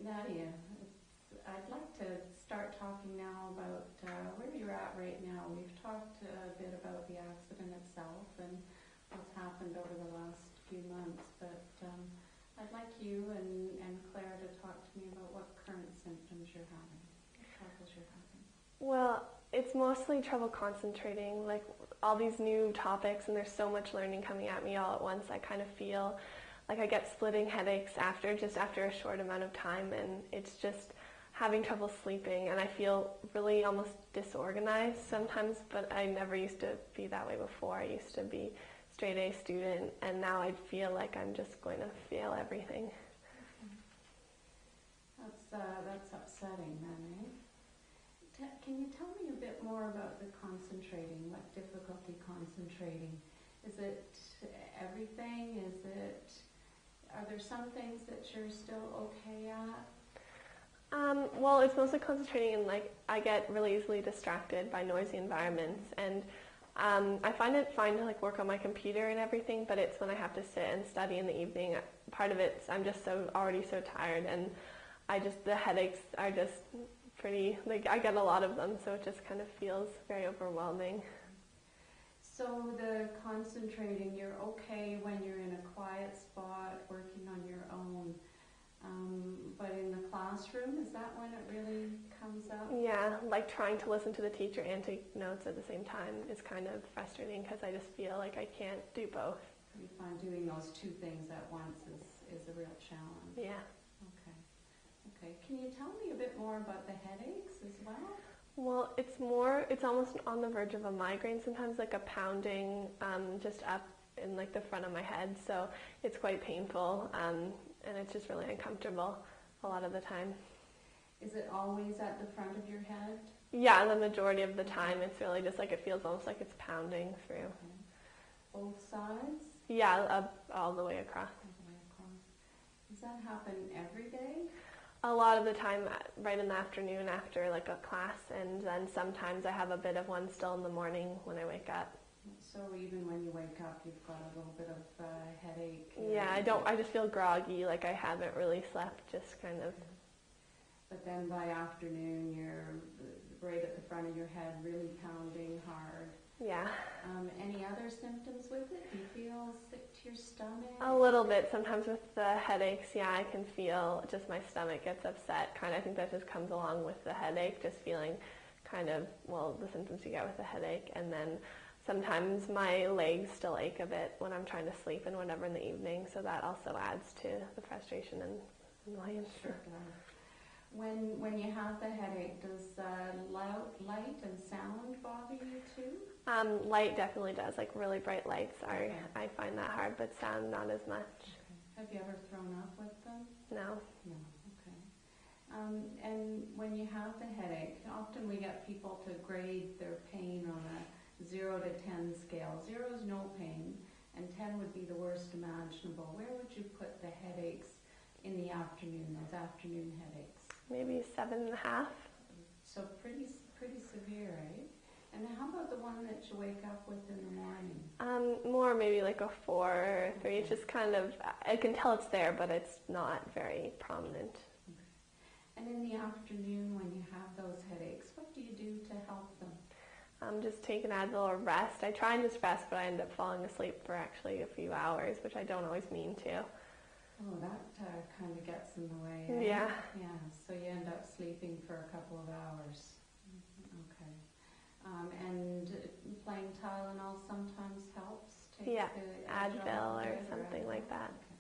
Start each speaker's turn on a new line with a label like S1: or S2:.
S1: Nadia, I'd like to start talking now about where you're at right now. We've talked a bit about the accident itself and what's happened over the last few months, but I'd like you and Claire to talk to me about what current symptoms you're having, what troubles you're having.
S2: Well, it's mostly trouble concentrating, like all these new topics, and there's so much learning coming at me all at once. I kind of feel like I get splitting headaches after a short amount of time, and it's just having trouble sleeping, and I feel really almost disorganized sometimes, but I never used to be that way before. I used to be straight A student, and now I feel like I'm just going to fail everything.
S1: That's upsetting then, eh? Can you tell me a bit more about the concentrating? What difficulty concentrating? Is it everything? Are there some things that you're still okay at?
S2: Well, it's mostly concentrating, and like I get really easily distracted by noisy environments, and I find it fine to like work on my computer and everything, but it's when I have to sit and study in the evening. Part of it, I'm just already so tired, and the headaches are just pretty, like I get a lot of them, so it just kind of feels very overwhelming.
S1: So the concentrating, you're okay when you're in a quiet spot working on your own, but in the classroom, is that when it really comes up?
S2: Yeah, like trying to listen to the teacher and take notes at the same time is kind of frustrating because I just feel like I can't do both.
S1: You find doing those two things at once is a real challenge.
S2: Yeah.
S1: Okay. Can you tell me a bit more about the headaches as well?
S2: Well, it's almost on the verge of a migraine sometimes, like a pounding just up in like the front of my head, so it's quite painful, and it's just really uncomfortable a lot of the time.
S1: Is it always at the front of your head?
S2: Yeah, the majority of the time it's really just like it feels almost like it's pounding through.
S1: Okay. Both sides?
S2: Yeah, all the way across.
S1: All the way across. Does that happen every day?
S2: A lot of the time, right in the afternoon after like a class, and then sometimes I have a bit of one still in the morning when I wake up.
S1: So even when you wake up, you've got a little bit of headache?
S2: Yeah, I just feel groggy, like I haven't really slept, just kind of.
S1: But then by afternoon, you're right at the front of your head, really pounding hard.
S2: Yeah.
S1: Any other symptoms with it? Do you feel sick to your stomach?
S2: A little bit. Sometimes with the headaches, yeah, I can feel just my stomach gets upset. I think that just comes along with the headache, just feeling the symptoms you get with the headache. And then sometimes my legs still ache a bit when I'm trying to sleep and whatever in the evening, so that also adds to the frustration and annoyance.
S1: Sure does. When you have the headache, does light and sound bother you too?
S2: Light definitely does, like really bright lights I find that hard, but sound not as much.
S1: Okay. Have you ever thrown up with them?
S2: No.
S1: No, okay. And when you have the headache, often we get people to grade their pain on a 0 to 10 scale. 0 is no pain, and 10 would be the worst imaginable. Where would you put the headaches in the afternoon, those afternoon headaches?
S2: Maybe 7.5.
S1: So pretty severe, eh? And how about the one that you wake up with in the morning?
S2: More maybe like a 4 or 3. It's just kind of, I can tell it's there, but it's not very prominent.
S1: Okay. And in the afternoon when you have those headaches, what do you do to help them?
S2: Just take an Advil or rest. I try and just rest, but I end up falling asleep for actually a few hours, which I don't always mean to.
S1: Oh, that kind of gets in the way. Eh?
S2: Yeah.
S1: Yeah, so you end up sleeping for a couple of hours. Okay. And playing Tylenol sometimes helps?
S2: Yeah, Advil or something like that.
S1: Okay.